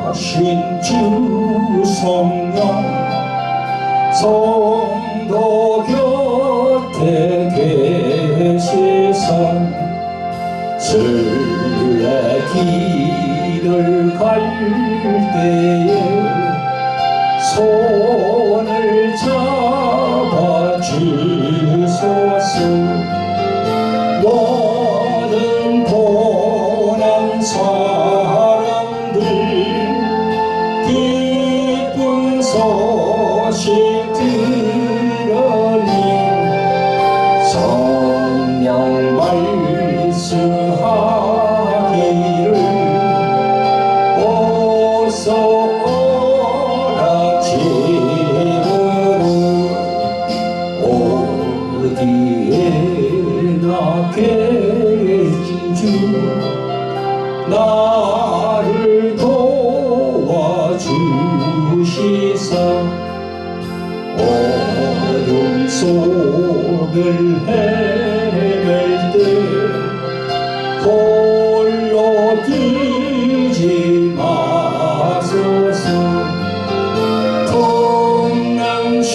하신 주 성령 성도 곁에 계시사 주의 길을 갈 때에 손을 잡아 주소서. 모든 고난 사람들 기쁜 소식 들으니 성령 말씀하기를 어서 오라 지으로 어디에나 계신 주 나를 도와주시사 어둠 속을 헤맬 때 홀로 뛰지 마소서. 통남심이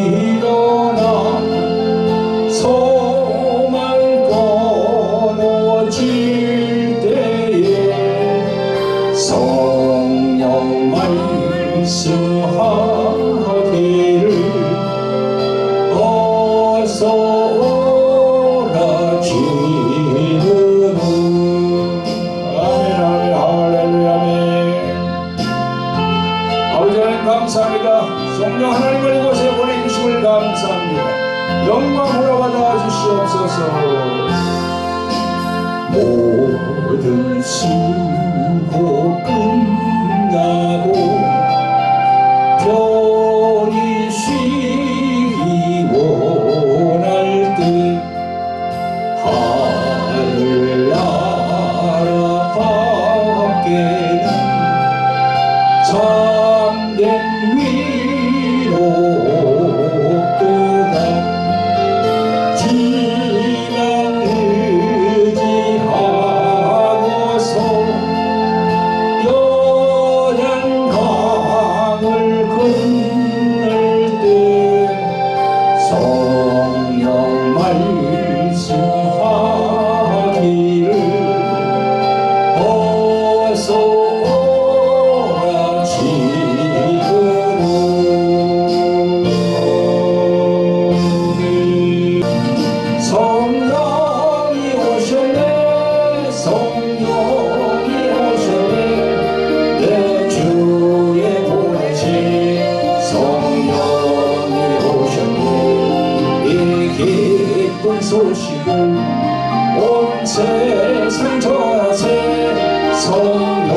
일어나 소망 끊어질 때에 성령 말씀하기를 어서 오라 주으로. 아멘 아멘 할렐루야 아멘. 아버지 하나님 감사합니다. 성령 하나님을 이곳에 보내주심을 감사합니다. 영광으로 받아주시옵소서. 모든 수고 끝나고 편히 쉬기 원할 때 하늘나라 밖에는 참된 위로 없도다. 지난 의지하고서 연양 강을 건널 때 성령 말씀하기를 어서 오라 지으로. 성령이 오셨네 성령이 오셨네 내 주에 보내신 성령이 오셨네. 이 기쁜 소식을 온 세상 전하세. 성령이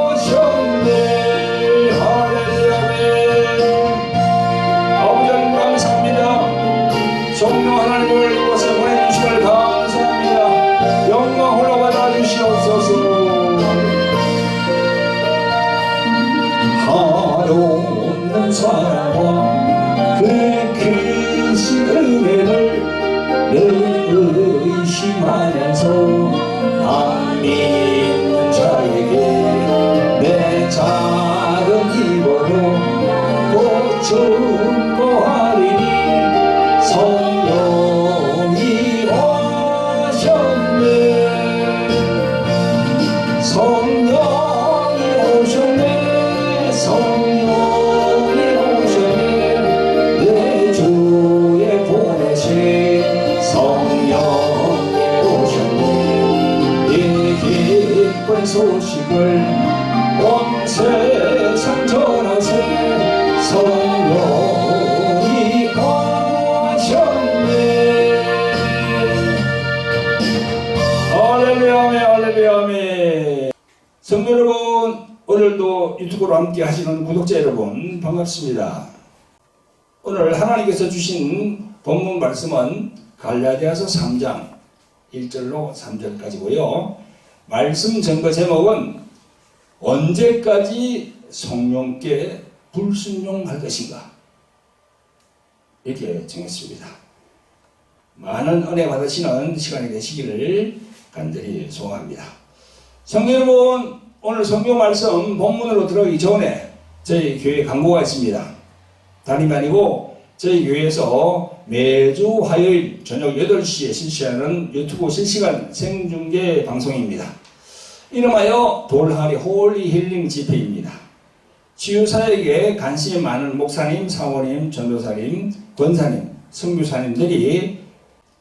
오셨네. 할렐루야 아멘. 아버지 하나님 감사합니다. 성령 하나님을 이곳에 보내주심을 감사합니다. 영광 홀로 받아주시옵소서. 하루없는 사랑과 그 크신 은혜를 늘 의심하면서 안 믿는 자에게 내 작은 입으로 고쳐 고하리니 성령이 오셨네. 성령이 오셨네 성령이 오셨네 내 주에 보내신 성령이 오셨네. 이 기쁜 소식을 온 세상 전하세. 성령이 오셨네. 할렐루야 아멘 할렐루야 아멘. 성도 여러분, 오늘도 유튜브로 함께 하시는 구독자 여러분 반갑습니다. 오늘 하나님께서 주신 본문 말씀은 갈라디아서 3장 1절로 3절까지고요. 말씀 전거 제목은 언제까지 성령께 불순종할 것인가 이렇게 정했습니다. 많은 은혜 받으시는 시간이 되시기를 간절히 소원합니다. 성도 여러분, 오늘 성경 말씀 본문으로 들어가기 전에 저희 교회 광고가 있습니다. 다름이 아니고 저희 교회에서 매주 화요일 저녁 8시에 실시하는 유튜브 실시간 생중계 방송입니다. 이름하여 돌항아리 홀리 힐링 집회입니다. 치유사역에 관심이 많은 목사님, 사모님, 전도사님, 권사님, 선교사님들이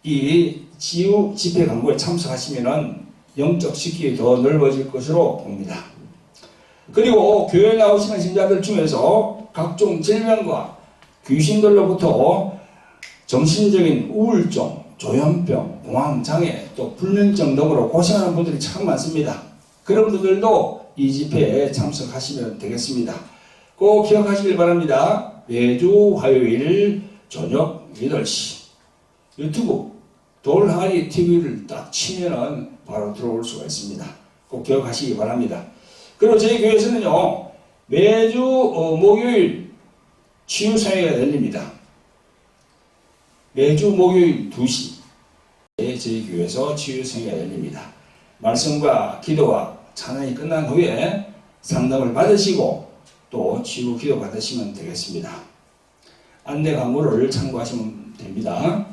이 치유 집회 광고에 참석하시면 영적 식견이 더 넓어질 것으로 봅니다. 그리고 교회에 나오시는 신자들 중에서 각종 질병과 귀신들로부터 정신적인 우울증, 조현병, 공황장애, 또 불면증 등으로 고생하는 분들이 참 많습니다. 그런 분들도 이 집회에 참석하시면 되겠습니다. 꼭 기억하시길 바랍니다. 매주 화요일 저녁 8시 유튜브 돌항아리 TV를 딱 치면은 바로 들어올 수가 있습니다. 꼭 기억하시기 바랍니다. 그리고 저희 교회에서는요, 매주 목요일 치유사회가 열립니다. 매주 목요일 2시 저희 교회에서 치유사회가 열립니다. 말씀과 기도와 찬양이 끝난 후에 상담을 받으시고 또 치유 기도 받으시면 되겠습니다. 안내 광고를 참고하시면 됩니다.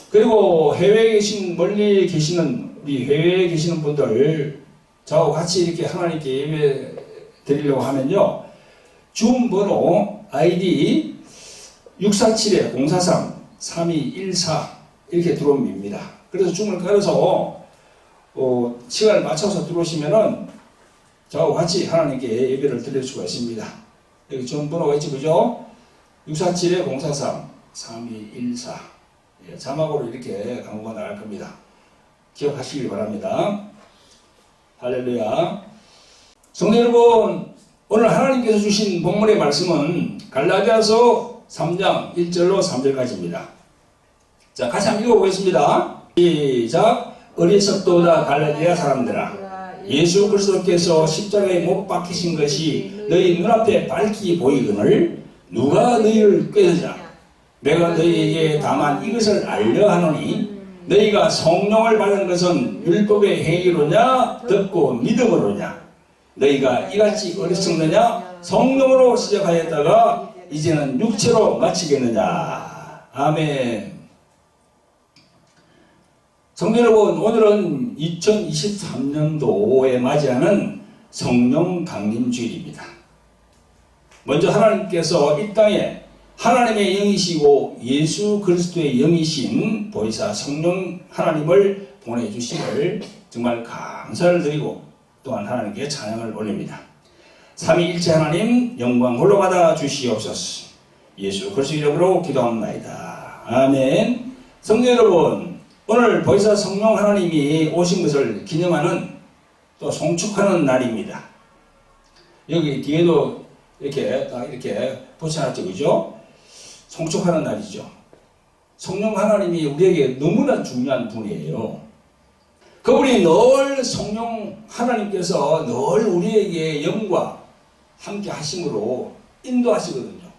그리고 해외에 계신, 멀리 계시는, 우리 해외에 계시는 분들, 저하고 같이 이렇게 하나님께 예배 드리려고 하면요, 줌 번호 ID 647-043-3214 이렇게 들어오면 됩니다. 그래서 줌을 깔아서 시간을 맞춰서 들어오시면은 저하고 같이 하나님께 예배를 드릴 수가 있습니다. 여기 줌 번호가 있죠, 그죠? 647-043-3214 자막으로 이렇게 광고가 나갈 겁니다. 기억하시길 바랍니다. 할렐루야. 성도 여러분, 오늘 하나님께서 주신 본문의 말씀은 갈라디아서 3장 1절로 3절까지입니다. 자, 같이 한번 읽어보겠습니다. 시작. 어리석도다 갈라디아 사람들아, 예수 그리스도께서 십자가에 못 박히신 것이 너희 눈앞에 밝히 보이거늘 누가 너희를 꾀으자. 내가 너희에게 다만 이것을 알려 하노니 너희가 성령을 받은 것은 율법의 행위로냐 듣고 믿음으로냐. 너희가 이같이 어리석느냐. 성령으로 시작하였다가 이제는 육체로 마치겠느냐. 아멘. 성도 여러분, 오늘은 2023년도에 맞이하는 성령 강림 주일입니다. 먼저 하나님께서 이 땅에 하나님의 영이시고 예수 그리스도의 영이신 보혜사 성령 하나님을 보내주심을 정말 감사를 드리고 또한 하나님께 찬양을 올립니다. 삼위일체 하나님 영광 홀로 받아 주시옵소서. 예수 그리스도 이름으로 기도합니다. 아멘. 성도 여러분, 오늘 보혜사 성령 하나님이 오신 것을 기념하는 또 송축하는 날입니다. 여기 뒤에도 이렇게 딱 이렇게 붙여놨죠, 그죠? 송축하는 날이죠. 성령 하나님이 우리에게 너무나 중요한 분이에요. 그분이 늘 성령 하나님께서 늘 우리에게 영과 함께 하심으로 인도하시거든요.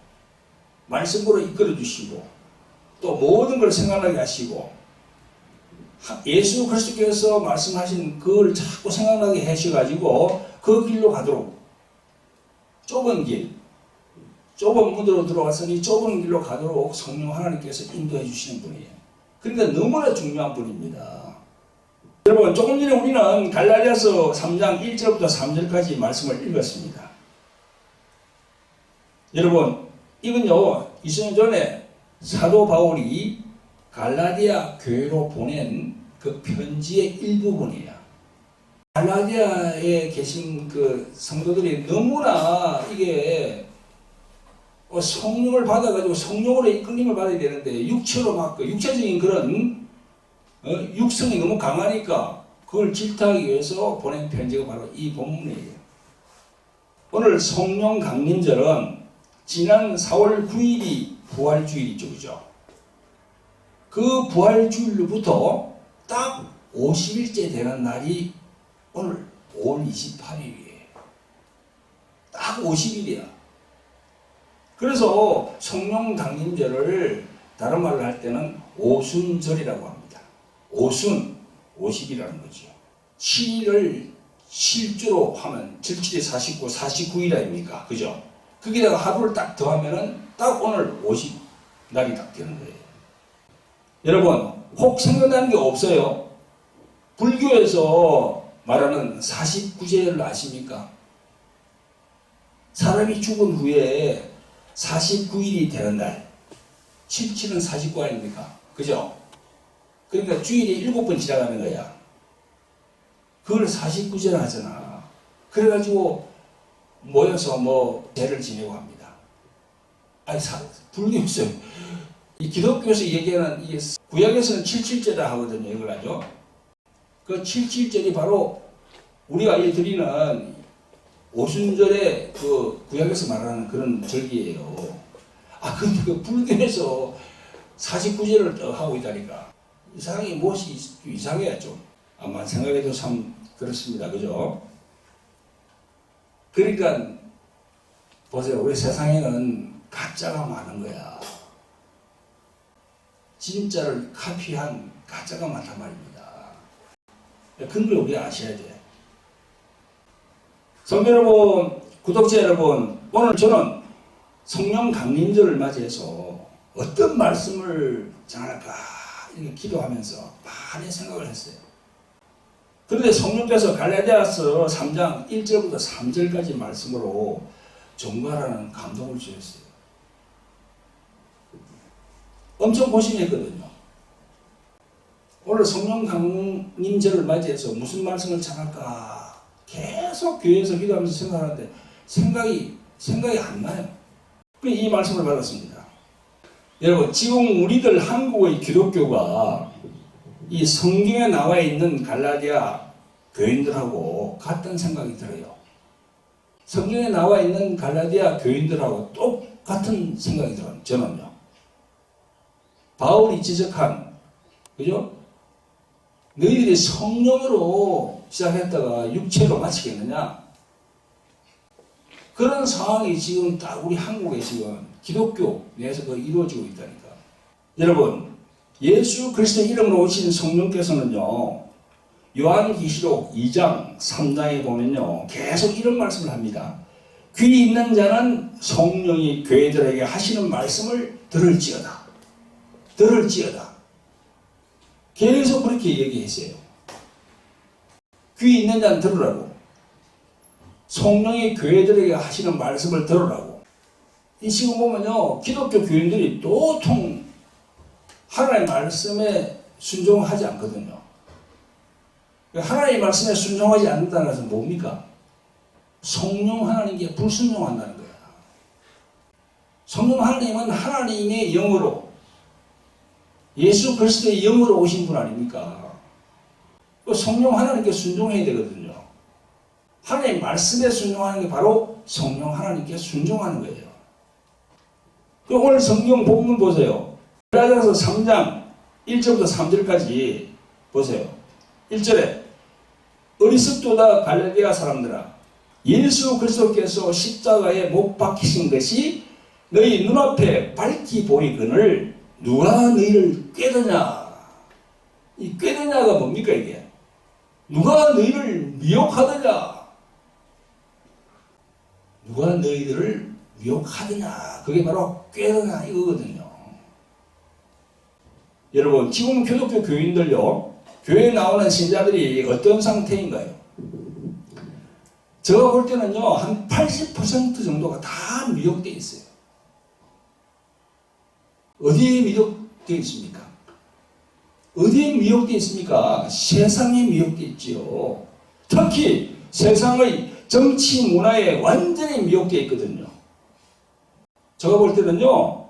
말씀으로 이끌어 주시고 또 모든 걸 생각나게 하시고 예수 그리스도께서 말씀하신 그걸 자꾸 생각나게 하셔가지고 그 길로 가도록 좁은 길, 좁은 문으로 들어왔으니 좁은 길로 가도록 성령 하나님께서 인도해 주시는 분이에요. 그러니까 너무나 중요한 분입니다. 여러분, 조금 전에 우리는 갈라디아서 3장 1절부터 3절까지 말씀을 읽었습니다. 여러분, 이건요, 20년 전에 사도 바울이 갈라디아 교회로 보낸 그 편지의 일부분이에요. 갈라디아에 계신 그 성도들이 너무나 이게 성령을 받아가지고 성령으로 이끌림을 받아야 되는데 육체로 막 그 육체적인 그런 육성이 너무 강하니까 그걸 질타하기 위해서 보낸 편지가 바로 이 본문이에요. 오늘 성령 강림절은 지난 4월 9일이 부활주일이죠, 그죠? 그 부활주일로부터 딱 50일째 되는 날이 오늘 5월 28일이에요. 딱 50일이야. 그래서 성령 강림절을 다른 말로 할 때는 오순절이라고 합니다. 오순, 50이라는 거죠. 7일을 7주로 하면 77이 49, 49일 아닙니까? 그죠? 거기다가 하루를 딱 더하면은 딱 오늘 50날이 딱 되는 거예요. 여러분, 혹 생각나는 게 없어요? 불교에서 말하는 49제를 아십니까? 사람이 죽은 후에 49일이 되는 날, 77은 49 아닙니까? 그죠? 그러니까 주일이 7번 지나가는 거야. 그걸 49제를 하잖아. 그래가지고 모여서 제를 지내고 합니다. 아니, 불교에서, 이 기독교에서 얘기하는, 이게 구약에서는 77제라 하거든요. 이걸 하죠. 그 77절이 바로 우리가 드리는 오순절에 그 구약에서 말하는 그런 절기예요. 근데 그 불교에서 49제를 하고 있다니까. 이상하게 무엇이 이상해야 좀. 아마 생각해도 참 그렇습니다. 그죠? 그러니까 보세요. 우리 세상에는 가짜가 많은 거야. 진짜를 카피한 가짜가 많단 말입니다. 그런 걸 우리가 아셔야 돼. 성도 여러분, 구독자 여러분, 오늘 저는 성령 강림절을 맞이해서 어떤 말씀을 전할까 이렇게 기도하면서 많이 생각을 했어요. 그런데 성령께서 갈라디아서 3장 1절부터 3절까지 말씀으로 전가라는 감동을 주셨어요. 엄청 고심했거든요. 오늘 성령 강림절을 맞이해서 무슨 말씀을 전할까 계속 교회에서 기도하면서 생각하는데 생각이 안 나요. 그래서 이 말씀을 받았습니다. 여러분, 지금 우리들 한국의 기독교가 이 성경에 나와 있는 갈라디아 교인들하고 같은 생각이 들어요. 성경에 나와 있는 갈라디아 교인들하고 똑같은 생각이 들어요. 저는요. 바울이 지적한, 그죠? 너희들이 성령으로 시작했다가 육체로 마치겠느냐? 그런 상황이 지금 딱 우리 한국에 지금 기독교 내에서 이루어지고 있다니까. 여러분, 예수 그리스도의 이름으로 오신 성령께서는요, 요한계시록 2장, 3장에 보면요, 계속 이런 말씀을 합니다. 귀 있는 자는 성령이 교회들에게 하시는 말씀을 들을지어다. 들을지어다. 계속 그렇게 얘기했어요. 귀 있는 자는 들으라고. 성령이 교회들에게 하시는 말씀을 들으라고. 이 지금 보면요, 기독교 교인들이 도통 하나님의 말씀에 순종하지 않거든요. 하나님의 말씀에 순종하지 않는다는 것은 뭡니까? 성령 하나님께 불순종한다는 거야. 성령 하나님은 하나님의 영으로, 예수 그리스도의 영으로 오신 분 아닙니까? 성령 하나님께 순종해야 되거든요. 하나님의 말씀에 순종하는 게 바로 성령 하나님께 순종하는 거예요. 오늘 성경 본문 보세요. 갈라디아서 3장 1절부터 3절까지 보세요. 1절에 어리석도다 갈라디아 사람들아, 예수 그리스도께서 십자가에 못 박히신 것이 너희 눈앞에 밝히 보이거늘 누가 너희를 꾀드냐? 이 꾀드냐가 뭡니까 이게? 누가 너희를 미혹하느냐? 누가 너희들을 미혹하느냐? 그게 바로 꾀드냐 이거거든요. 여러분, 지금 기독교 교인들요, 교회에 나오는 신자들이 어떤 상태인가요? 제가 볼 때는요, 한 80% 정도가 다 미혹되어 있어요. 어디에 미혹되어 있습니까? 어디에 미혹되어 있습니까? 세상에 미혹되어 있지요. 특히 세상의 정치 문화에 완전히 미혹되어 있거든요. 제가 볼 때는요,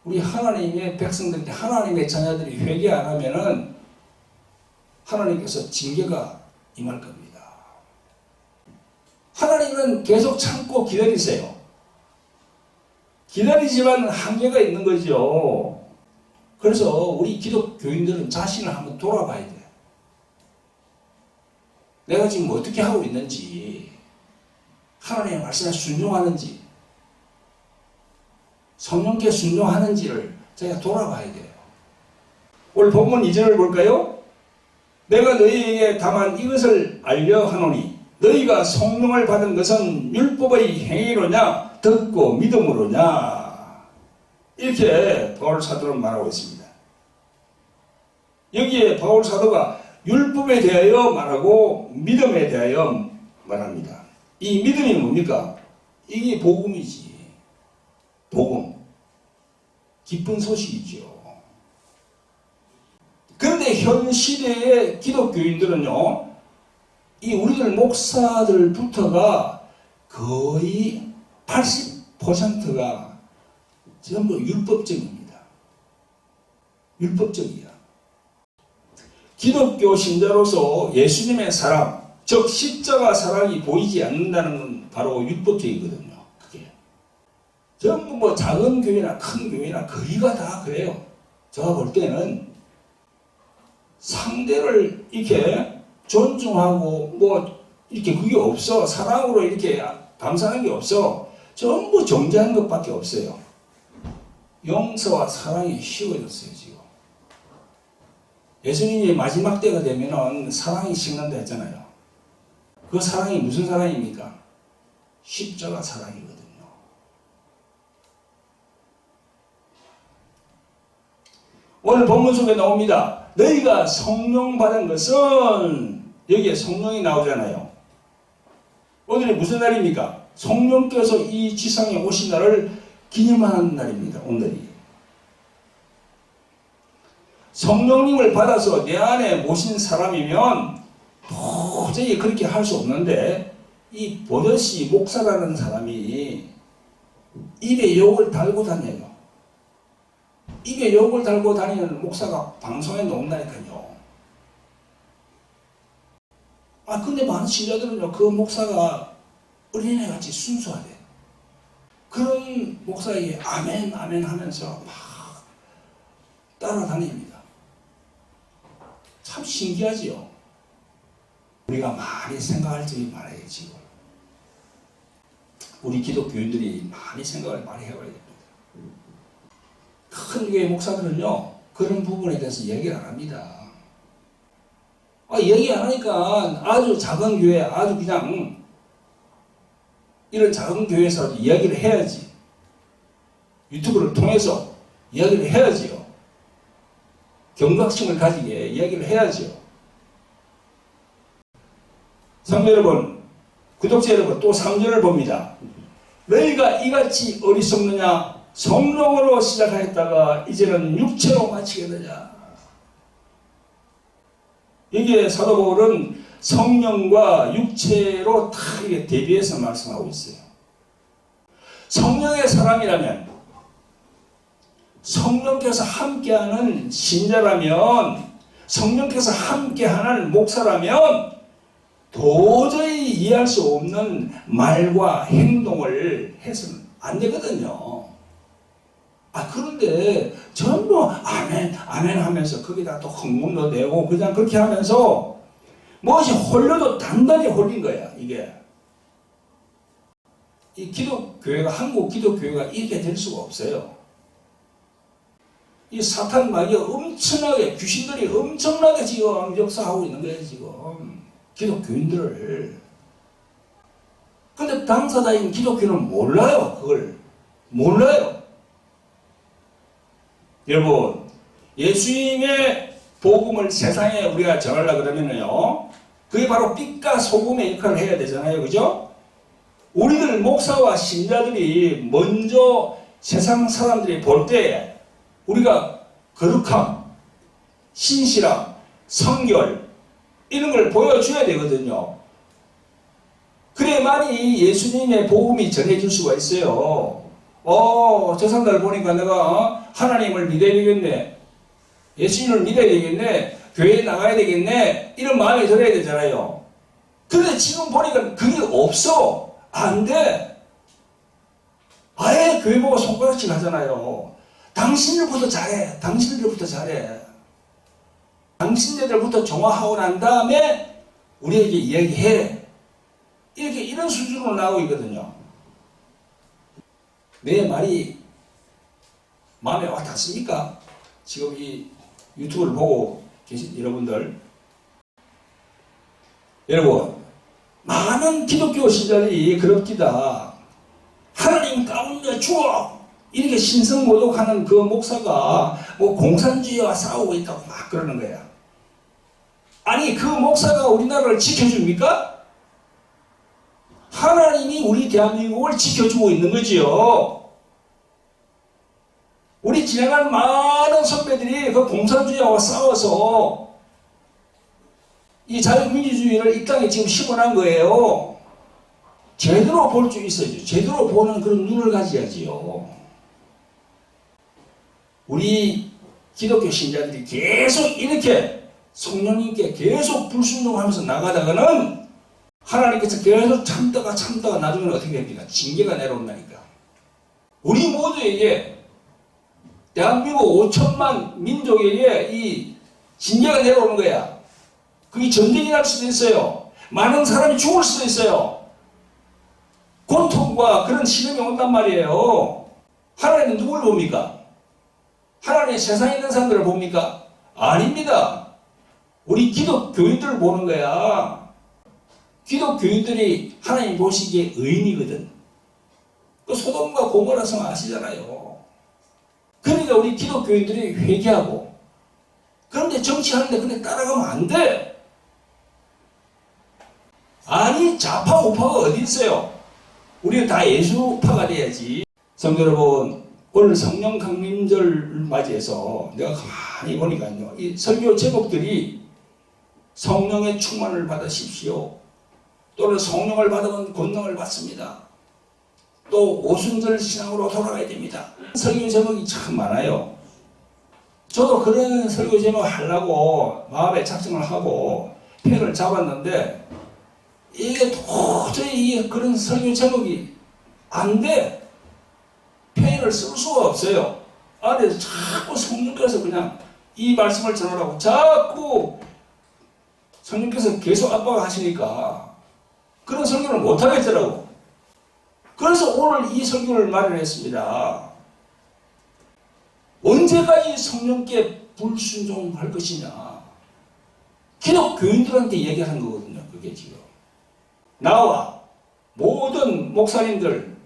우리 하나님의 백성들, 하나님의 자녀들이 회개 안 하면은 하나님께서 징계가 임할 겁니다. 하나님은 계속 참고 기다리세요. 기다리지만 한계가 있는 거죠. 그래서 우리 기독교인들은 자신을 한번 돌아봐야 돼. 내가 지금 어떻게 하고 있는지, 하나님의 말씀에 순종하는지, 성령께 순종하는지를 제가 돌아봐야 돼요. 오늘 본문 2절을 볼까요? 내가 너희에게 다만 이것을 알려 하노니 너희가 성령을 받은 것은 율법의 행위로냐 듣고 믿음으로냐. 이렇게 바울 사도는 말하고 있습니다. 여기에 바울 사도가 율법에 대하여 말하고 믿음에 대하여 말합니다. 이 믿음이 뭡니까? 이게 복음이지. 복음. 기쁜 소식이죠. 그런데 현 시대의 기독교인들은요, 이 우리들 목사들부터가 거의 80%가 전부 율법적입니다. 율법적이야. 기독교 신자로서 예수님의 사랑, 즉 십자가 사랑이 보이지 않는다는 건 바로 율법적이거든요. 그게 전부 뭐 작은 교회나 큰 교회나 거의가 다 그래요. 제가 볼 때는 상대를 이렇게 존중하고 뭐 이렇게 그게 없어. 사랑으로 이렇게 감사하는 게 없어. 전부 정죄하는 것밖에 없어요. 용서와 사랑이 쉬워졌어요, 지금. 예수님이 마지막 때가 되면은 사랑이 식는다 했잖아요. 그 사랑이 무슨 사랑입니까? 십자가 사랑이거든요. 오늘 본문 속에 나옵니다. 너희가 성령 받은 것은, 여기에 성령이 나오잖아요. 오늘이 무슨 날입니까? 성령께서 이 지상에 오신 날을 기념하는 날입니다. 오늘이. 성령님을 받아서 내 안에 모신 사람이면 도저히 그렇게 할 수 없는데, 이 버젓이 목사라는 사람이 입에 욕을 달고 다녀요. 입에 욕을 달고 다니는 목사가 방송에 나온다니까요. 근데 많은 신자들은요, 그 목사가 어린애같이 순수하대. 그런 목사에게 아멘, 아멘 하면서 막 따라다닙니다. 참 신기하지요. 우리가 많이 생각할 점이 많아요, 지금. 우리 기독교인들이 많이 생각을 많이 해봐야 됩니다. 큰 교회 목사들은요, 그런 부분에 대해서 얘기를 안 합니다. 얘기 안 하니까 아주 작은 교회, 아주 그냥 이런 작은 교회에서 이야기를 해야지. 유튜브를 통해서 이야기를 해야지요. 경각심을 가지게 이야기를 해야죠. 성도 여러분, 구독자 여러분, 또 3절을 봅니다. 너희가 이같이 어리석느냐? 성령으로 시작하였다가 이제는 육체로 마치겠느냐? 여기에 사도 바울은 성령과 육체로 다 이렇게 대비해서 말씀하고 있어요. 성령의 사람이라면, 성령께서 함께하는 신자라면, 성령께서 함께하는 목사라면 도저히 이해할 수 없는 말과 행동을 해서는 안 되거든요. 그런데 전부 아멘, 아멘 하면서 거기다 또 흥분도 내고 그냥 그렇게 하면서 무엇이 홀려도 단단히 홀린 거야, 이게. 이 기독교회가, 한국 기독교회가 이렇게 될 수가 없어요. 이 사탄 마귀가 엄청나게, 귀신들이 엄청나게 지금 역사하고 있는 거예요, 지금. 기독교인들을. 근데 당사자인 기독교는 몰라요, 그걸. 몰라요. 여러분, 예수님의 복음을 세상에 우리가 전하려고 그러면요, 그게 바로 빛과 소금의 역할을 해야 되잖아요, 그죠? 우리들 목사와 신자들이 먼저 세상 사람들이 볼 때 우리가 거룩함, 신실함, 성결 이런 걸 보여줘야 되거든요. 그래야만이 예수님의 복음이 전해질 수가 있어요. 저 사람들 보니까 내가 하나님을 믿어야 되겠네, 예수님을 믿어야 되겠네, 교회에 나가야 되겠네, 이런 마음이 들어야 되잖아요. 그런데 지금 보니까 그게 없어. 안 돼. 아예 교회 보고 손가락질 하잖아요. 당신들부터 잘해. 당신들부터 잘해. 당신들부터 정화하고 난 다음에 우리에게 이야기해. 이런 수준으로 나오고 있거든요. 내 말이 마음에 와 닿습니까? 지금 이 유튜브를 보고 계신 여러분들, 여러분, 많은 기독교 신자들이 그럽디다. 하나님 가운데 죽어! 이렇게 신성모독하는 그 목사가 뭐 공산주의와 싸우고 있다고 막 그러는 거야. 아니, 그 목사가 우리나라를 지켜줍니까? 하나님이 우리 대한민국을 지켜주고 있는 거지요. 우리 지나간 많은 선배들이 그 공산주의와 싸워서 이 자유민주주의를 이 땅에 지금 심어난 거예요. 제대로 볼 수 있어야죠. 제대로 보는 그런 눈을 가져야지요. 우리 기독교 신자들이 계속 이렇게 성령님께 계속 불순종하면서 나가다가는 하나님께서 계속 참다가 나중에는 어떻게 됩니까? 징계가 내려온다니까. 우리 모두에게 대한민국 5천만 민족에게 이 징계가 내려오는 거야. 그게 전쟁이 날 수도 있어요. 많은 사람이 죽을 수도 있어요. 고통과 그런 시련이 온단 말이에요. 하나님은 누굴 봅니까? 하나님이 세상에 있는 사람들을 봅니까? 아닙니다. 우리 기독교인들을 보는 거야. 기독교인들이 하나님 보시기에 의인이거든. 그 소돔과 고모라 성 아시잖아요. 그러니까 우리 기독교인들이 회개하고, 그런데 정치하는데 근데 따라가면 안 돼. 아니, 좌파 우파가 어디 있어요? 우리는 다 예수파가 돼야지. 성도 여러분, 오늘 성령 강림절을 맞이해서 내가 가만히 보니까요, 이 설교 제목들이 성령의 충만을 받으십시오, 또는 성령을 받으면 권능을 받습니다, 또 오순절 신앙으로 돌아가야 됩니다. 설교 제목이 참 많아요. 저도 그런 설교 제목 하려고 마음에 작정을 하고 펜을 잡았는데 이게 도저히 그런 설교 제목이 안 돼. 펜을 쓸 수가 없어요. 안에서 자꾸 성령께서 그냥 이 말씀을 전하라고 자꾸 성령께서 계속 압박하시니까 그런 설교를 못하겠더라고. 그래서 오늘 이 설교를 마련했습니다. 언제까지 성령께 불순종할 것이냐. 기독교인들한테 얘기하는 거거든요. 그게 지금. 나와 모든 목사님들,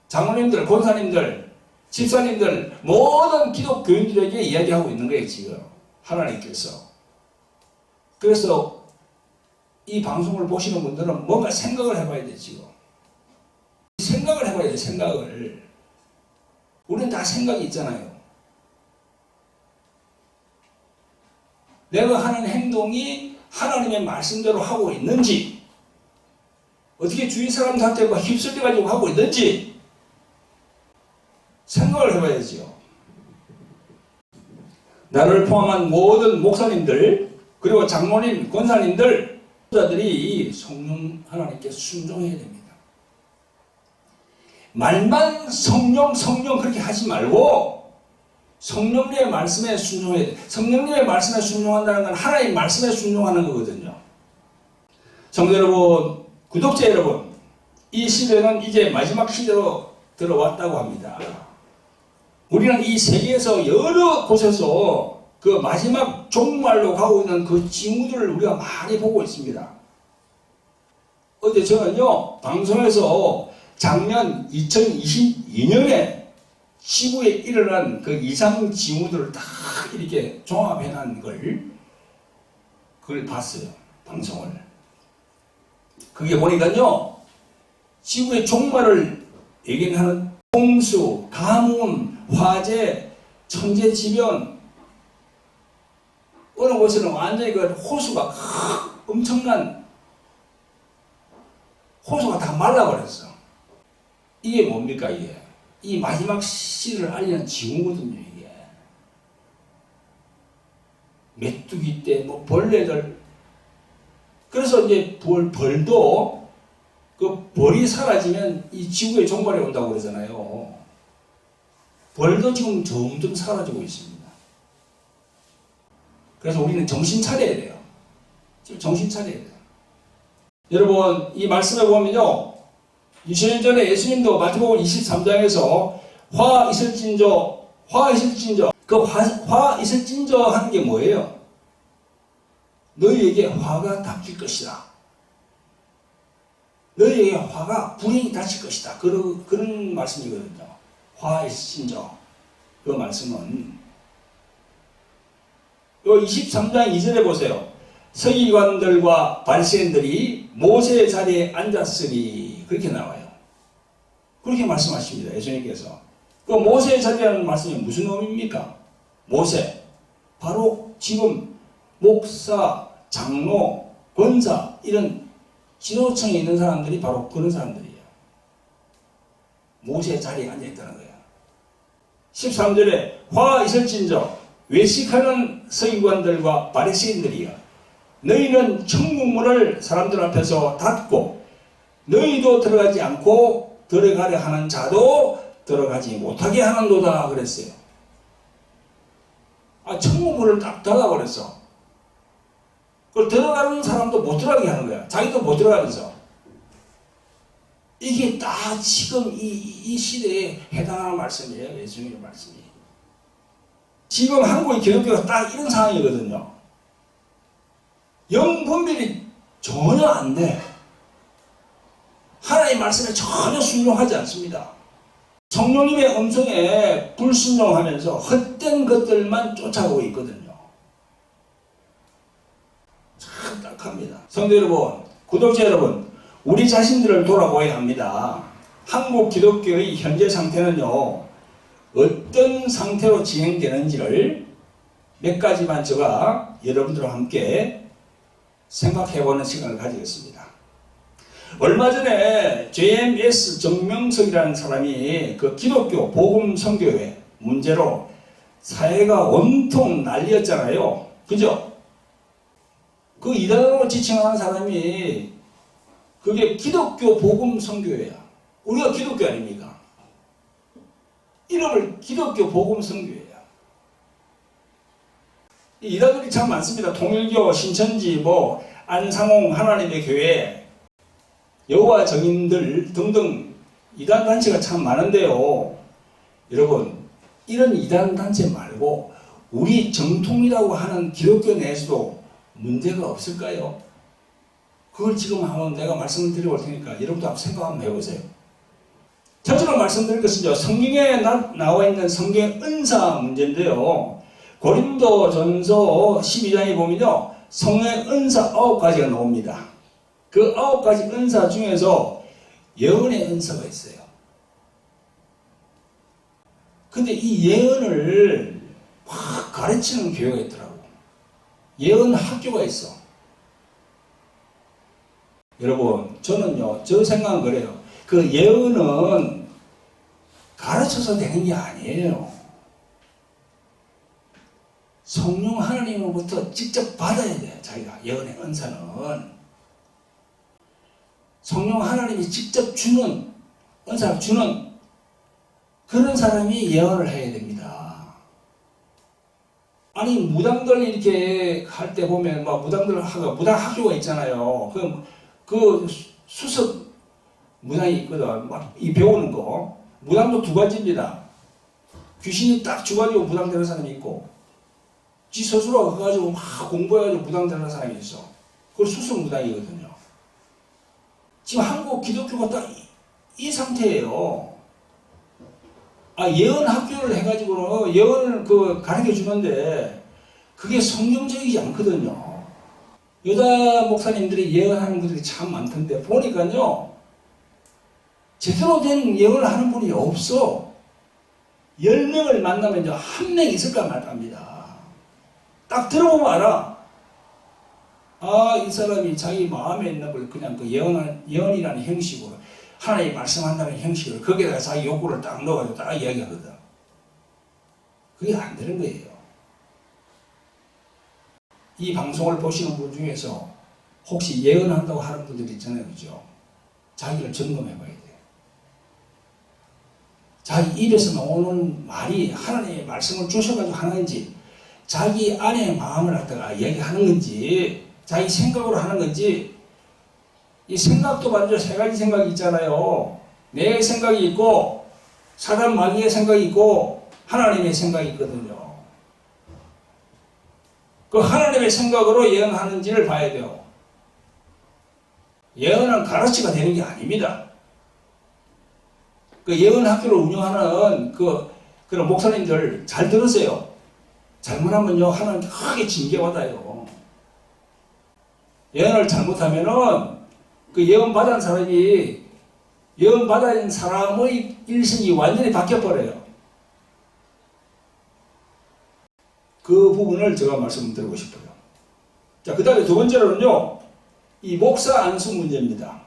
장로님들, 권사님들, 집사님들, 모든 기독교인들에게 이야기하고 있는 거예요. 지금 하나님께서. 그래서 이 방송을 보시는 분들은 뭔가 생각을 해봐야 돼. 지금 생각을 해봐야 돼. 생각을. 우리는 다 생각이 있잖아요. 내가 하는 행동이 하나님의 말씀대로 하고 있는지, 어떻게 주위 사람들한테 막 휩쓸려가지고 하고 있는지 생각을 해봐야지요. 나를 포함한 모든 목사님들, 그리고 장로님, 권사님들, 자들이 성령 하나님께 순종해야 됩니다. 말만 성령 그렇게 하지 말고 성령님의 말씀에 순종해야 돼. 성령님의 말씀에 순종한다는 건 하나님 말씀에 순종하는 거거든요. 성도 여러분, 구독자 여러분, 이 시대는 이제 마지막 시대로 들어왔다고 합니다. 우리는 이 세계에서 여러 곳에서 그 마지막 종말로 가고 있는 그 징후들을 우리가 많이 보고 있습니다. 어제 저는요, 방송에서 작년 2022년에 지구에 일어난 그 이상 징후들을 다 이렇게 종합해놓은 그걸 봤어요. 방송을. 그게 보니까요, 지구의 종말을 예견하는 홍수, 가뭄, 화재, 천재지변, 어느 곳에는 완전히 그 호수가 엄청난 호수가 다 말라버렸어. 이게 뭡니까, 이게? 이 마지막 시를 알리는 징후거든요, 이게. 메뚜기 떼, 뭐 벌레들. 그래서 이제 벌도 그 벌이 사라지면 이 지구의 종말이 온다고 그러잖아요. 벌도 지금 점점 사라지고 있습니다. 그래서 우리는 정신 차려야 돼요. 지금 정신 차려야 돼요. 여러분, 이 말씀에 보면요, 20년 전에 예수님도 마태복음 23장에서 화 있을진저 그 화 있을진저 하는 게 뭐예요? 너희에게 화가 닥칠 것이다. 너희에게 화가 불행이 닥칠 것이다. 그런 말씀이거든요. 화일신저. 그 말씀은 요 23장 2절에 보세요. 서기관들과 바리새인들이 모세의 자리에 앉았으니 그렇게 나와요. 그렇게 말씀하십니다. 예수님께서. 그 모세의 자리라는 말씀이 무슨 의미입니까? 모세. 바로 지금 목사, 장로, 권사 이런 지도층에 있는 사람들이 바로 그런 사람들이에요. 모세의 자리에 앉아있다는 거예요. 13절에 화가 있을진저 외식하는 서기관들과 바리새인들이여 너희는 천국문을 사람들 앞에서 닫고 너희도 들어가지 않고 들어가려 하는 자도 들어가지 못하게 하는도다 그랬어요. 천국문을 딱 닫아 버렸어. 그걸 들어가는 사람도 못 들어가게 하는 거야. 자기도 못 들어가면서. 이게 딱 지금 이 시대에 해당하는 말씀이에요. 예수님의 말씀이. 지금 한국의 기독교가 딱 이런 상황이거든요. 영 분별이 전혀 안 돼. 하나님의 말씀에 전혀 순종하지 않습니다. 성령님의 음성에 불순종하면서 헛된 것들만 쫓아오고 있거든요. 참 딱합니다. 성도 여러분, 구독자 여러분, 우리 자신들을 돌아보아야 합니다. 한국 기독교의 현재 상태는요, 어떤 상태로 진행되는지를 몇 가지만 제가 여러분들과 함께 생각해보는 시간을 가지겠습니다. 얼마 전에 JMS 정명석이라는 사람이 그 기독교 복음 선교회 문제로 사회가 온통 난리였잖아요. 그죠? 그 이단으로 지칭하는 사람이 그게 기독교 복음 선교회야. 우리가 기독교 아닙니까? 이름을 기독교 복음 선교회야. 이단들이 참 많습니다. 통일교, 신천지, 안상홍 하나님의 교회, 여호와 증인들 등등 이단 단체가 참 많은데요. 여러분, 이런 이단 단체 말고 우리 정통이라고 하는 기독교 내에서도 문제가 없을까요? 그걸 지금 한번 내가 말씀을 드려볼 테니까 여러분도 한번 생각 한번 해보세요. 첫째로 말씀드릴 것은 성경에 나와 있는 성경 은사 문제인데요. 고린도전서 12장에 보면요, 성령 은사 9가지가 나옵니다. 그 9가지 은사 중에서 예언의 은사가 있어요. 근데 이 예언을 막 가르치는 교회가 있더라고. 예언 학교가 있어. 여러분, 저는요, 저 생각은 그래요. 그 예언은 가르쳐서 되는 게 아니에요. 성령 하나님으로부터 직접 받아야 돼요. 자기가 예언의 은사는. 성령 하나님이 직접 주는, 은사를 주는 그런 사람이 예언을 해야 됩니다. 아니, 무당들 이렇게 할 때 보면, 무당 학교가 있잖아요. 그 수석 무당이 있거든. 이 배우는 거. 무당도 두 가지입니다. 귀신이 딱 주가지고 무당 되는 사람이 있고, 지 스스로 가가지고 막 공부해가지고 무당 되는 사람이 있어. 그걸 수석 무당이거든요. 지금 한국 기독교가 딱 이 상태예요. 예언 학교를 해가지고는 예언을 가르쳐 주는데 그게 성경적이지 않거든요. 여자 목사님들이 예언하는 분들이 참 많던데 보니까요, 제대로 된 예언을 하는 분이 없어. 10명을 만나면 1명 있을까 말까입니다. 딱 들어보면 알아. 이 사람이 자기 마음에 있는 걸 그냥 그 예언이라는 형식으로, 하나님이 말씀한다는 형식으로, 거기에다가 자기 욕구를 딱 넣어가지고 딱 이야기하거든. 그게 안 되는 거예요. 이 방송을 보시는 분 중에서 혹시 예언한다고 하는 분들이 있잖아요. 그죠? 자기를 점검해 봐야 돼. 자기 입에서 나오는 말이 하나님의 말씀을 주셔가지고 하는 건지, 자기 안의 마음을 갖다가 얘기하는 건지, 자기 생각으로 하는 건지. 이 생각도 반드시 3가지 생각이 있잖아요. 내 생각이 있고, 사단 마귀의 생각이 있고, 하나님의 생각이 있거든요. 그 하나님의 생각으로 예언하는지를 봐야 돼요. 예언은 가르치가 되는 게 아닙니다. 그 예언 학교를 운영하는 그런 목사님들 잘 들으세요. 잘못하면요, 하나님 크게 징계받아요. 예언을 잘못하면은 그 예언 받은 사람이 예언 받은 사람의 일생이 완전히 바뀌어버려요. 그 부분을 제가 말씀드리고 싶어요. 자, 그 다음에 두 번째로는요, 이 목사 안수 문제입니다.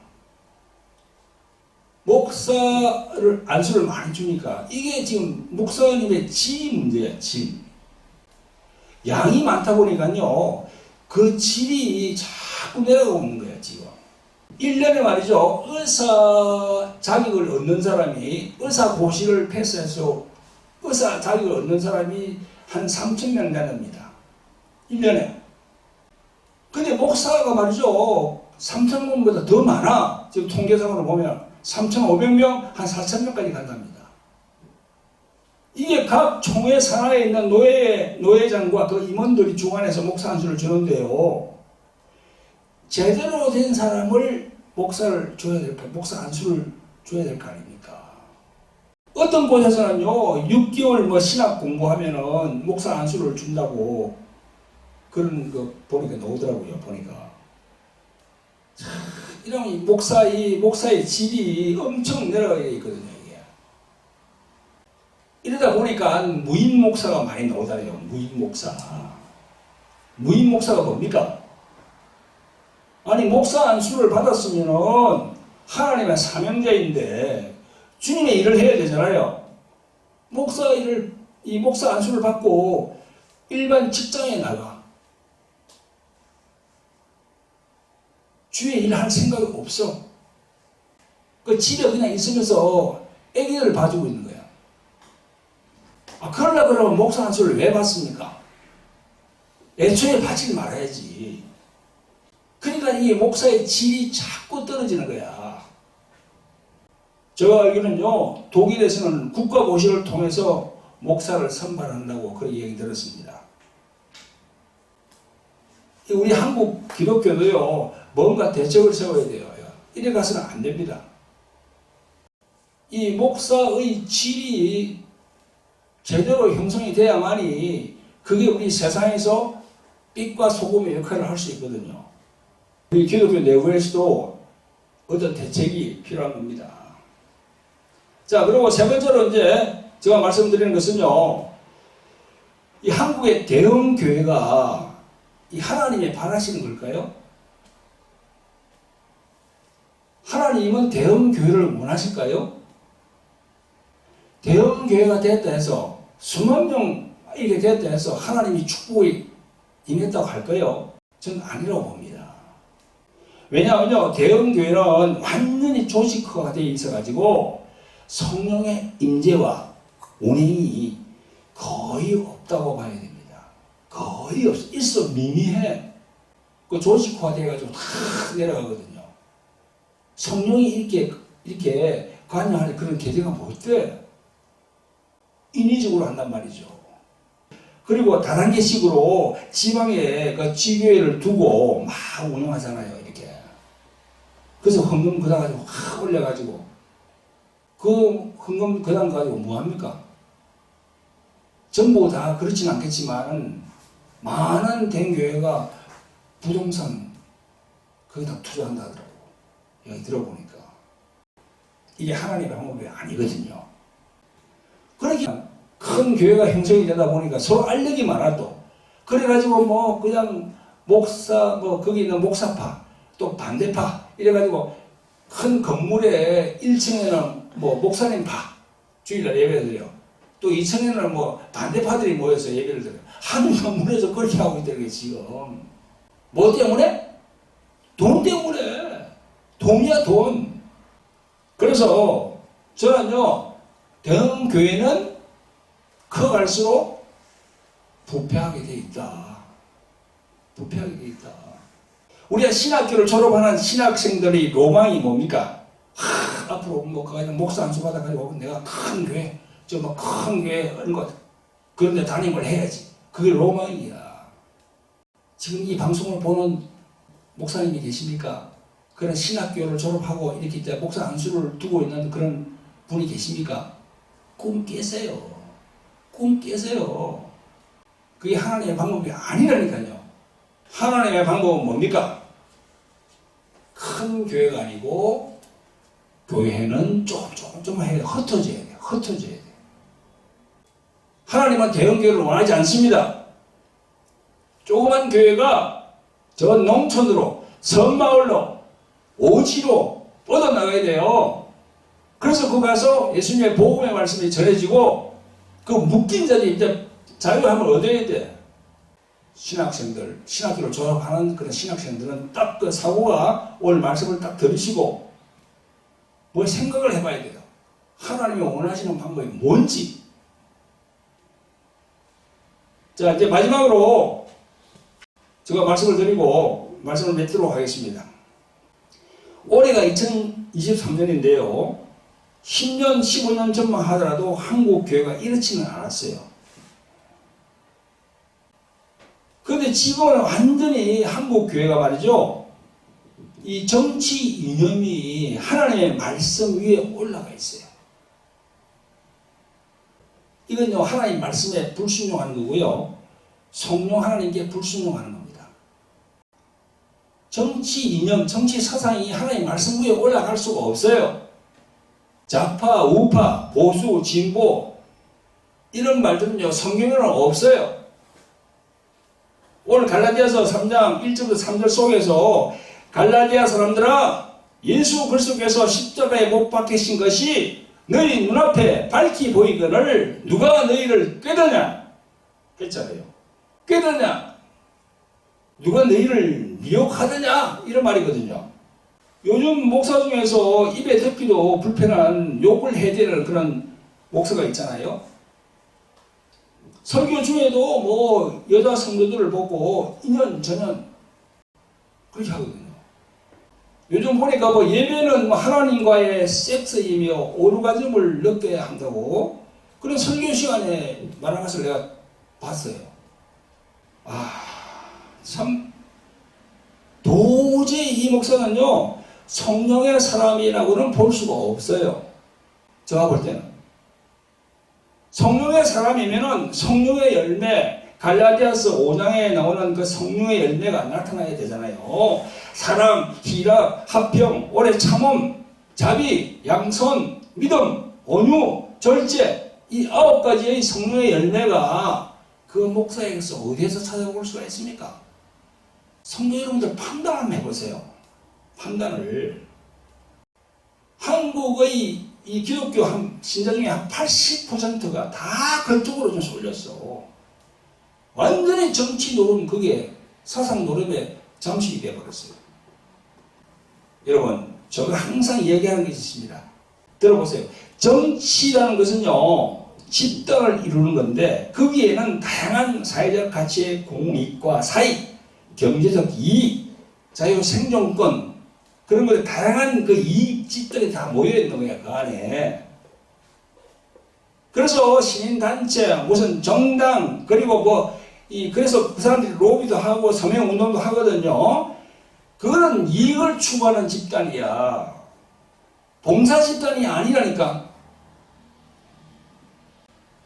목사를 안수를 많이 주니까 이게 지금 목사님의 질이 문제예요. 질. 양이 많다 보니까요, 그 질이 자꾸 내려가고 있는 거예요. 지금 1년에 말이죠, 의사 자격을 얻는 사람이, 의사 고시를 패스해서 의사 자격을 얻는 사람이 한 3,000명 되답니다. 1년에. 근데 목사가 말이죠, 3,000명보다 더 많아. 지금 통계상으로 보면 3,500명, 한 4,000명까지 간답니다. 이게 각 총회 산하에 있는 노회장과 그 임원들이 주관해서 목사 안수를 주는데요. 제대로 된 사람을 목사를 줘야 될 거, 목사 안수를 줘야 될 거 아닙니까? 어떤 곳에서는요, 6개월 뭐 신학 공부하면은 목사 안수를 준다고 그런 거 보니까 나오더라고요, 보니까. 이런 목사의 질이 엄청 내려가 있거든요, 이게. 이러다 보니까 무인 목사가 많이 나오잖아요, 무인 목사. 무인 목사가 뭡니까? 아니, 목사 안수를 받았으면은 하나님의 사명자인데 주님의 일을 해야 되잖아요. 이 목사 안수를 받고 일반 직장에 나가. 주의 일을 할 생각이 없어. 그 집에 그냥 있으면서 애기들을 봐주고 있는 거야. 그러려고 그러면 목사 안수를 왜 받습니까? 애초에 받지 말아야지. 그러니까 이 목사의 질이 자꾸 떨어지는 거야. 제가 알기로는요, 독일에서는 국가고시를 통해서 목사를 선발한다고 그런 얘기 들었습니다. 우리 한국 기독교도요, 뭔가 대책을 세워야 돼요. 이래 가서는 안 됩니다. 이 목사의 질이 제대로 형성이 돼야만이 그게 우리 세상에서 빛과 소금의 역할을 할 수 있거든요. 우리 기독교 내부에서도 어떤 대책이 필요한 겁니다. 자, 그리고 세 번째로 이제 제가 말씀드리는 것은요, 이 한국의 대형 교회가 이 하나님이 바라시는 걸까요? 하나님은 대형 교회를 원하실까요? 대형 교회가 됐다 해서 수만 명 이렇게 됐다 해서 하나님이 축복이 임했다고 할까요? 저는 아니라고 봅니다. 왜냐하면요, 대형 교회는 완전히 조직화가 되어 있어가지고 성령의 임재와 운행이 거의 없다고 봐야 됩니다. 거의 없어. 있어 미미해. 그 조직화 돼가지고 다 내려가거든요. 성령이 이렇게 관여하는 그런 계제가 못 돼. 인위적으로 한단 말이죠. 그리고 다단계식으로 지방에 그 지교회를 두고 막 운영하잖아요, 이렇게. 그래서 헌금 그당 가지고 확 올려가지고 그 헌금 그당 가지고 뭐 합니까? 전부 다 그렇진 않겠지만 많은 대교회가 부동산 거기다 투자한다 하더라고. 여기 들어보니까 이게 하나님의 방법이 아니거든요. 그러니까 큰 교회가 형성이 되다 보니까 서로 알력이 많아도 그래가지고 뭐 그냥 목사 뭐 거기 있는 목사파 또 반대파 이래가지고 큰 건물에 1층에는 뭐 목사님 파 주일날 예배를 드려. 또 2층에는 뭐 반대파들이 모여서 예배를 드려요. 한 건물에서 그렇게 하고 있다는 지금. 뭐 때문에? 돈 때문에. 돈이야 돈. 그래서 저는요, 대형 교회는 커갈수록 부패하게 돼 있다. 부패하게 돼 있다. 우리가 신학교를 졸업하는 신학생들의 로망이 뭡니까? 앞으로 뭐 목사 안수 받아가지고 내가 큰 교회 저 뭐 큰 교회 이런 거 그런 데 담임을 해야지. 그게 로망이야. 지금 이 방송을 보는 목사님이 계십니까? 그런 신학교를 졸업하고 이렇게 이제 목사 안수를 두고 있는 그런 분이 계십니까? 꿈 깨세요. 꿈 깨세요. 그게 하나님의 방법이 아니라니까요. 하나님의 방법은 뭡니까? 큰 교회가 아니고 교회는 조금 해야 돼. 흩어져야 돼. 흩어져야 돼. 하나님은 대형 교회를 원하지 않습니다. 조그만 교회가 저 농촌으로, 섬마을로, 오지로 뻗어나가야 돼요. 그래서 그 가서 예수님의 복음의 말씀이 전해지고 그 묶인 자들이 이제 자유함을 얻어야 돼. 신학생들, 신학교를 졸업하는 그런 신학생들은 딱 그 사고가 오늘 말씀을 딱 들으시고 뭘 생각을 해봐야 돼요. 하나님이 원하시는 방법이 뭔지. 자, 이제 마지막으로 제가 말씀을 드리고 말씀을 맺도록 하겠습니다. 올해가 2023년인데요. 10년, 15년 전만 하더라도 한국 교회가 이렇지는 않았어요. 그런데 지금은 완전히 한국 교회가 말이죠. 이 정치 이념이 하나님의 말씀 위에 올라가 있어요. 이건요, 하나님 말씀에 불순종하는 거고요. 성령 하나님께 불순종하는 겁니다. 정치 이념, 정치 사상이 하나님 말씀 위에 올라갈 수가 없어요. 좌파, 우파, 보수, 진보 이런 말들은요, 성경에는 없어요. 오늘 갈라디아서 3장 1절부터 3절 속에서 갈라디아 사람들아, 예수 그리스도께서 십자가에 못 박히신 것이 너희 눈앞에 밝히 보이거늘 누가 너희를 꾀더냐 했잖아요. 꾀더냐, 누가 너희를 미혹하더냐, 이런 말이거든요. 요즘 목사 중에서 입에 듣기도 불편한 욕을 해대는 그런 목사가 있잖아요. 설교 중에도 뭐 여자 성도들을 보고 이년저년 그렇게 하거든요. 요즘 보니까 뭐 예배는 뭐 하나님과의 섹스이며 오르가즘을 느껴야 한다고 그런 설교 시간에 말한 것을 내가 봤어요. 참 도저히 이 목사는요, 성령의 사람이라고는 볼 수가 없어요. 제가 볼 때는. 성령의 사람이면은 성령의 열매, 갈라디아서 5장에 나오는 그 성령의 열매가 나타나야 되잖아요. 사랑, 희락, 화평, 오래 참음, 자비, 양선, 믿음, 온유, 절제, 이 9가지의 성령의 열매가 그 목사에게서 어디에서 찾아볼 수가 있습니까? 성도 여러분들 판단 한번 해보세요. 판단을. 한국의 이 기독교 신자 중에 한 80%가 다 그쪽으로 좀 쏠렸어. 완전히 정치 노름, 그게 사상 노름에 잠식이 되어버렸어요. 여러분, 제가 항상 얘기하는 게 있습니다. 들어보세요. 정치라는 것은요, 집단을 이루는 건데 거기에는 다양한 사회적 가치의 공익과 사익, 경제적 이익, 자유 생존권, 그런 것들 다양한 그 이익 집단이 다 모여있는 거야, 그 안에. 그래서 시민단체, 무슨 정당, 그리고 그래서 그 사람들이 로비도 하고 서명운동도 하거든요. 그거는 이익을 추구하는 집단이야. 봉사 집단이 아니라니까.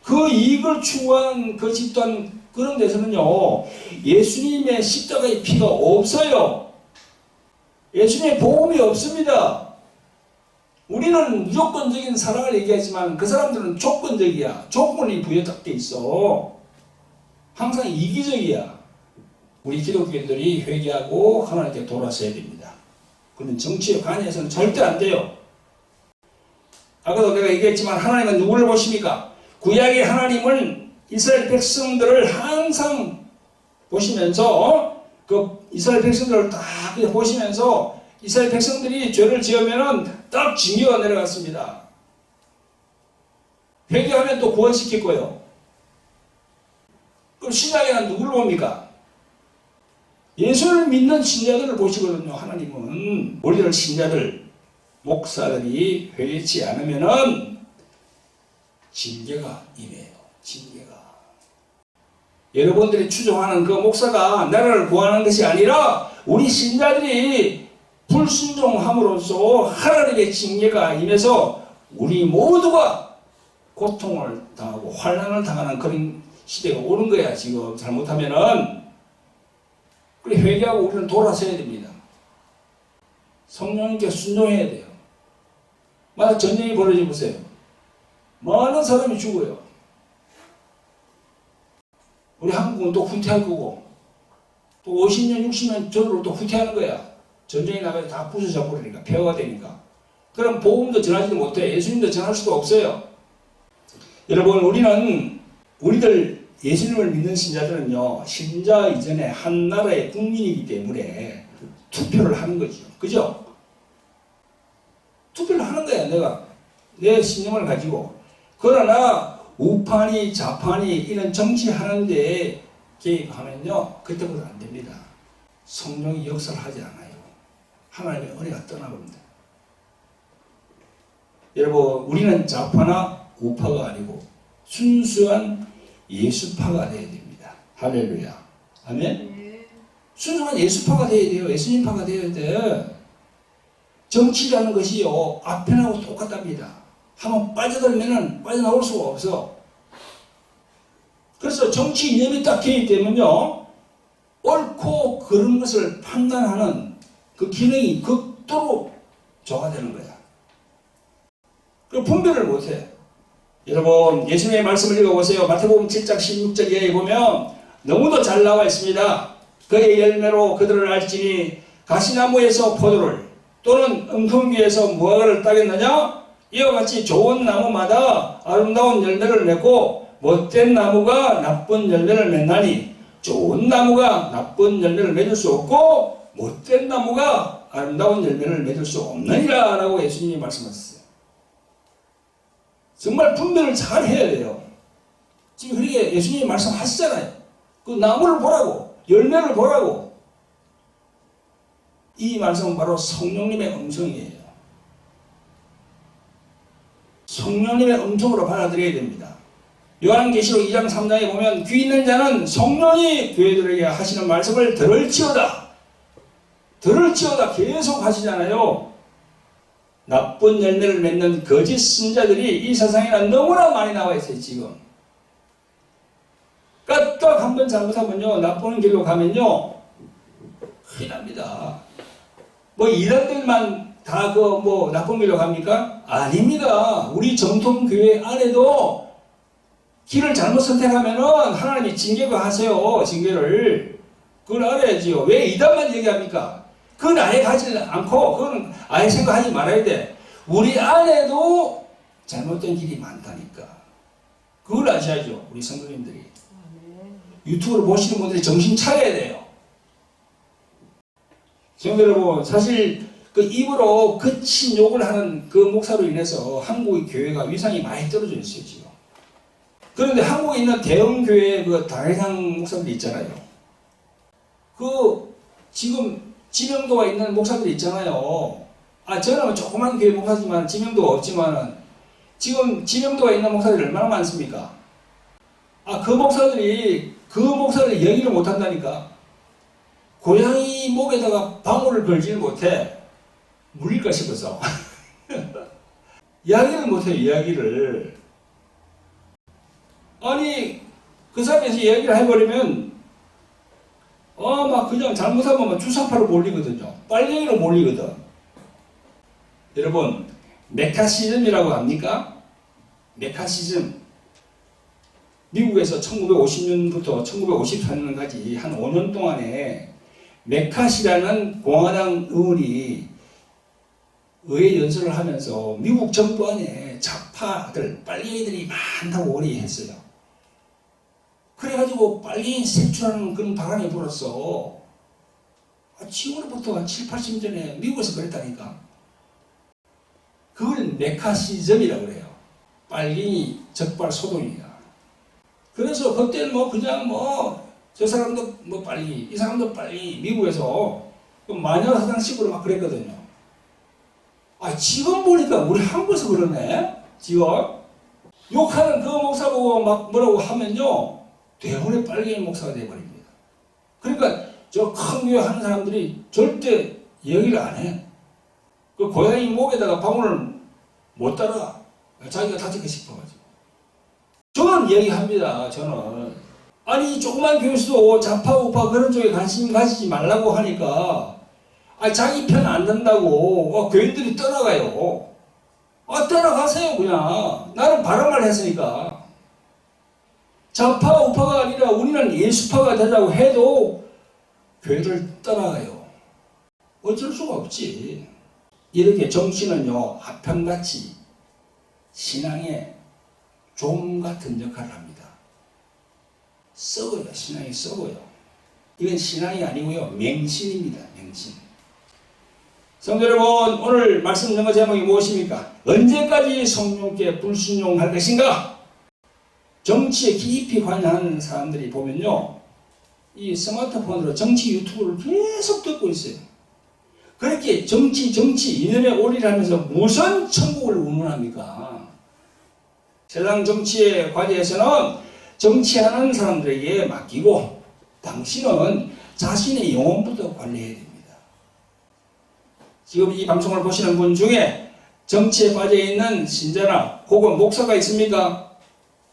그 이익을 추구하는 그 집단, 그런 데서는요, 예수님의 십자가의 피가 없어요. 예수님의 복음이 없습니다. 우리는 무조건적인 사랑을 얘기하지만 그 사람들은 조건적이야. 조건이 부여잡혀 있어. 항상 이기적이야. 우리 기독교인들이 회개하고 하나님께 돌아서야 됩니다. 그런 정치에 관여해서는 절대 안 돼요. 아까도 내가 얘기했지만 하나님은 누구를 보십니까? 구약의 하나님은 이스라엘 백성들을 항상 보시면서 그 이스라엘 백성들을 딱 보시면서 이스라엘 백성들이 죄를 지으면은 딱 징계가 내려갔습니다. 회개하면 또 구원시킬 거예요. 그럼 신약에는 누구를 봅니까? 예수를 믿는 신자들을 보시거든요. 하나님은 우리를 신자들, 목사들이 회개치 않으면은 징계가 임해요. 징계가. 여러분들이 추종하는 그 목사가 나라를 구하는 것이 아니라 우리 신자들이 불순종함으로써 하나님의 징계가 임해서 우리 모두가 고통을 당하고 환난을 당하는 그런 시대가 오는 거야. 지금 잘못하면은. 그래 회개하고 우리는 돌아서야 됩니다. 성령님께 순종해야 돼요. 만약 전쟁이 벌어져 보세요. 많은 사람이 죽어요. 우리 한국은 또 후퇴할 거고 또 50년 60년 전으로 또 후퇴하는 거야. 전쟁이 나가서 다 부서져 버리니까 폐허가 되니까. 그럼 복음도 전하지도 못해. 예수님도 전할 수도 없어요. 여러분 우리들 예수님을 믿는 신자들은요, 신자 이전에 한 나라의 국민이기 때문에 투표를 하는 거죠. 그죠? 투표를 하는 거야, 내가. 내 신념을 가지고. 그러나, 우파니, 좌파니, 이런 정치하는데 개입하면요, 그때부터 안 됩니다. 성령이 역사를 하지 않아요. 하나님의 은혜가 떠나버립니다. 여러분, 우리는 좌파나 우파가 아니고, 순수한 예수파가 되어야 됩니다. 할렐루야. 아멘? 순수한 예수파가 되어야 돼요. 예수님파가 되어야 돼. 정치라는 것이요, 앞편하고 똑같답니다. 한번 빠져들면 빠져나올 수가 없어. 그래서 정치 이념이 딱 개입되면요, 옳고 그른 것을 판단하는 그 기능이 극도로 저하되는 거야. 그 분별을 못해. 여러분, 예수님의 말씀을 읽어보세요. 마태복음 7장 16절 이하에 보면 너무도 잘 나와 있습니다. 그의 열매로 그들을 알지니 가시나무에서 포도를 또는 은총귀에서 무화과를 따겠느냐? 이와 같이 좋은 나무마다 아름다운 열매를 맺고 못된 나무가 나쁜 열매를 맺나니 좋은 나무가 나쁜 열매를 맺을 수 없고 못된 나무가 아름다운 열매를 맺을 수 없느니라 라고 예수님이 말씀하셨어요. 정말 분별을 잘 해야 돼요. 지금 그렇게 예수님이 말씀하시잖아요. 그 나무를 보라고, 열매를 보라고. 이 말씀은 바로 성령님의 음성이에요. 성령님의 음성으로 받아들여야 됩니다. 요한계시록 2장 3장에 보면 귀 있는 자는 성령이 교회들에게 하시는 말씀을 들을지어다. 들을지어다 계속 하시잖아요. 나쁜 열매를 맺는 거짓 선자들이 이 세상에는 너무나 많이 나와 있어요, 지금. 까딱 한번 잘못하면요, 나쁜 길로 가면요, 큰일 납니다. 뭐, 이단들만 다 나쁜 길로 갑니까? 아닙니다. 우리 정통교회 안에도 길을 잘못 선택하면은 하나님이 징계가 하세요, 징계를. 그걸 알아야지요. 왜 이단만 얘기합니까? 그건 아예 가지 않고, 그건 아예 생각하지 말아야 돼. 우리 안에도 잘못된 길이 많다니까. 그걸 아셔야죠, 우리 성도님들이. 유튜브를 보시는 분들이 정신 차려야 돼요. 성도 여러분, 사실 그 입으로 거친 욕을 하는 그 목사로 인해서 한국의 교회가 위상이 많이 떨어져 있어요, 지금. 그런데 한국에 있는 대형교회 그 다회상 목사들이 있잖아요. 지금 지명도가 있는 목사들이 있잖아요. 저는 조그만 교회 목사지만 지명도가 없지만은 지금 지명도가 있는 목사들이 얼마나 많습니까? 그 목사들이 그 목사를 얘기를 못한다니까. 고양이 목에다가 방울을 걸지를 못해. 물릴까 싶어서. 이야기를 못해요, 이야기를. 아니, 그 사람에서 이야기를 해버리면 막 그냥 잘못하면 주사파로 몰리거든요. 빨갱이로 몰리거든. 여러분, 메카시즘이라고 합니까? 메카시즘. 미국에서 1950년부터 1954년까지 한 5년 동안에 메카시라는 공화당 의원이 의회 연설을 하면서 미국 정부 안에 좌파들, 빨갱이들이 많다고 오해했어요. 그래가지고 빨갱이 색출하는 그런 바람이 불었어. 지금으로부터 한 7, 80년 전에 미국에서 그랬다니까. 그걸 메카시즘이라고 그래요. 빨갱이 적발 소동이야. 그래서 그때는 그냥 저 사람도 빨갱이, 이 사람도 빨갱이, 미국에서 마녀사상식으로 막 그랬거든요. 지금 보니까 우리 한국에서 그러네? 지금? 욕하는 그 목사 보고 막 뭐라고 하면요, 대혼의 빨갱이 목사가 되어버립니다. 그러니까 저 큰 교회 하는 사람들이 절대 얘기를 안 해. 그 고양이 목에다가 방울을 못 따라. 자기가 다치고 싶어가지고. 저는 얘기합니다. 저는. 아니 조그만 교수도 좌파 우파 그런 쪽에 관심 가지지 말라고 하니까 자기 편 안 든다고 교인들이 떠나가요. 떠나가세요 그냥. 나는 바람을 했으니까. 좌파 우파가 아니라 우리는 예수파가 되자고 해도 교회를 떠나가요. 어쩔 수가 없지. 이렇게 정치는요 하편같이 신앙의 종 같은 역할을 합니다. 썩어요. 신앙이 썩어요. 이건 신앙이 아니고요 맹신입니다. 맹신. 성도 여러분, 오늘 말씀 전거 제목이 무엇입니까? 언제까지 성령께 불순종할 것인가? 정치에 깊이 관여하는 사람들이 보면요 이 스마트폰으로 정치 유튜브를 계속 듣고 있어요. 그렇게 정치 이념에 올인하면서 무슨 천국을 운운합니까? 세상 정치에 관여해서는 정치하는 사람들에게 맡기고 당신은 자신의 영혼부터 관리해야 됩니다. 지금 이 방송을 보시는 분 중에 정치에 빠져있는 신자나 혹은 목사가 있습니까?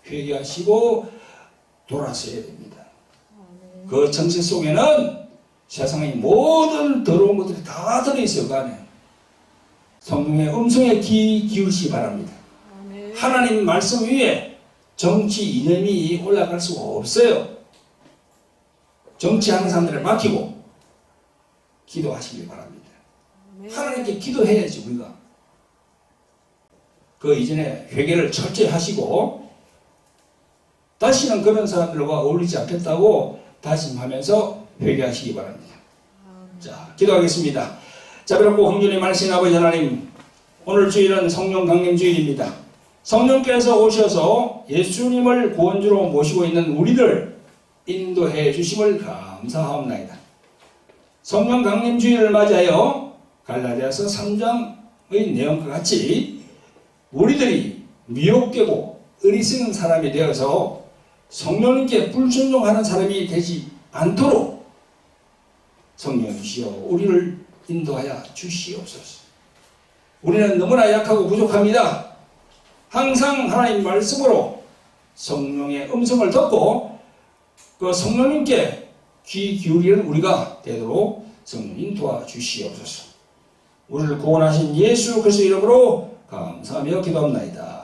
회개하시고 돌아서야 됩니다. 그 정치 속에는 세상의 모든 더러운 것들이 다 들어있어요. 그 안에. 성령의 음성에 귀 기울시기 바랍니다. 하나님 말씀 위에 정치 이념이 올라갈 수가 없어요. 정치하는 사람들을 맡기고 기도하시기 바랍니다. 하나님께 기도해야지 우리가. 그 이전에 회개를 철저히 하시고 다시는 그런 사람들과 어울리지 않겠다고 다짐하면서 회개하시기 바랍니다. 자, 기도하겠습니다. 자비롭고 긍휼히 많으신 아버지 하나님, 오늘 주일은 성령 강림 주일입니다. 성령께서 오셔서 예수님을 구원주로 모시고 있는 우리들 인도해 주심을 감사하옵나이다. 성령 강림 주일을 맞이하여 갈라디아서 3장의 내용과 같이 우리들이 미혹되고 어리석은 사람이 되어서 성령님께 불순종하는 사람이 되지 않도록 성령이시여 우리를 인도하여 주시옵소서. 우리는 너무나 약하고 부족합니다. 항상 하나님 말씀으로 성령의 음성을 듣고 그 성령님께 귀 기울이는 우리가 되도록 성령님 도와주시옵소서. 우리를 구원하신 예수 그리스도 이름으로 감사하며 기도합나이다.